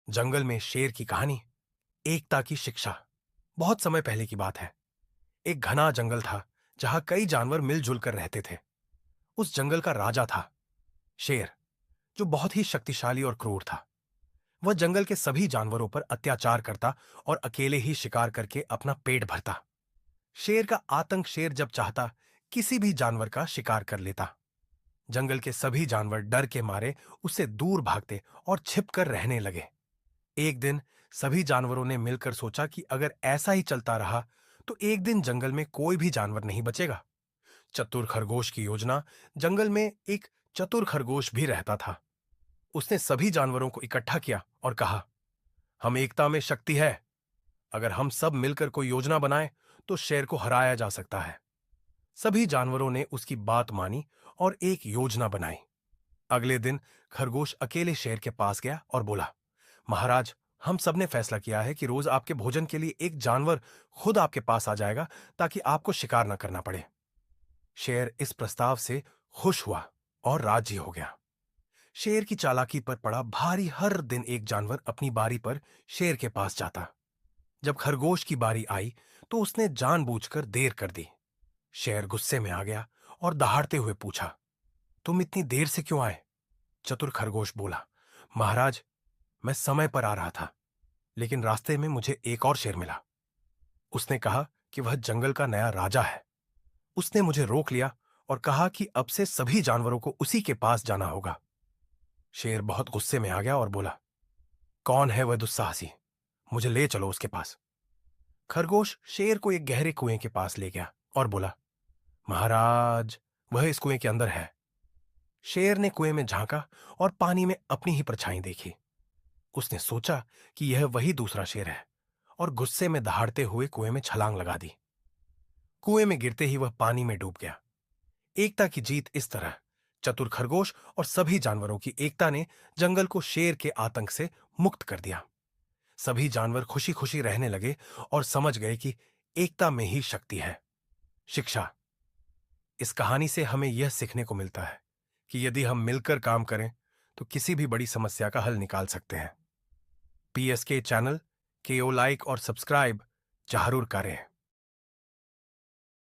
जंगल में शेर की कहानी। एकता की शिक्षा। बहुत समय पहले की बात है। एक घना जंगल था जहां कई जानवर मिलजुल कर रहते थे। उस जंगल का राजा था शेर, जो बहुत ही शक्तिशाली और क्रूर था। वह जंगल के सभी जानवरों पर अत्याचार करता और अकेले ही शिकार करके अपना पेट भरता। शेर का आतंक शेर जब चाहता किसी भी जानवर का शिकार कर लेता। जंगल के सभी जानवर डर के मारे उससे दूर भागते और छिपकर रहने लगे। एक दिन सभी जानवरों ने मिलकर सोचा कि अगर ऐसा ही चलता रहा तो एक दिन जंगल में कोई भी जानवर नहीं बचेगा। चतुर खरगोश की योजना। जंगल में एक चतुर खरगोश भी रहता था। उसने सभी जानवरों को इकट्ठा किया और कहा, हम एकता में शक्ति है। अगर हम सब मिलकर कोई योजना बनाएं तो शेर को हराया जा सकता है। सभी जानवरों ने उसकी बात मानी और एक योजना बनाई। अगले दिन खरगोश अकेले शेर के पास गया और बोला, महाराज, हम सब ने फैसला किया है कि रोज आपके भोजन के लिए एक जानवर खुद आपके पास आ जाएगा ताकि आपको शिकार न करना पड़े। शेर इस प्रस्ताव से खुश हुआ और राजी हो गया। शेर की चालाकी पर पड़ा भारी। हर दिन एक जानवर अपनी बारी पर शेर के पास जाता। जब खरगोश की बारी आई तो उसने जानबूझकर देर कर दी। शेर गुस्से में आ गया और दहाड़ते हुए पूछा, तुम इतनी देर से क्यों आए? चतुर खरगोश बोला, महाराज, मैं समय पर आ रहा था, लेकिन रास्ते में मुझे एक और शेर मिला। उसने कहा कि वह जंगल का नया राजा है। उसने मुझे रोक लिया और कहा कि अब से सभी जानवरों को उसी के पास जाना होगा। शेर बहुत गुस्से में आ गया और बोला, कौन है वह दुस्साहसी? मुझे ले चलो उसके पास। खरगोश शेर को एक गहरे कुएं के पास ले गया और बोला, महाराज, वह इस कुएं के अंदर है। शेर ने कुएं में झांका और पानी में अपनी ही परछाई देखी। उसने सोचा कि यह वही दूसरा शेर है और गुस्से में दहाड़ते हुए कुएं में छलांग लगा दी। कुएं में गिरते ही वह पानी में डूब गया। एकता की जीत। इस तरह चतुर खरगोश और सभी जानवरों की एकता ने जंगल को शेर के आतंक से मुक्त कर दिया। सभी जानवर खुशी खुशी रहने लगे और समझ गए कि एकता में ही शक्ति है। शिक्षा। इस कहानी से हमें यह सीखने को मिलता है कि यदि हम मिलकर काम करें तो किसी भी बड़ी समस्या का हल निकाल सकते हैं। पीएसके चैनल को लाइक और सब्सक्राइब जरूर करें।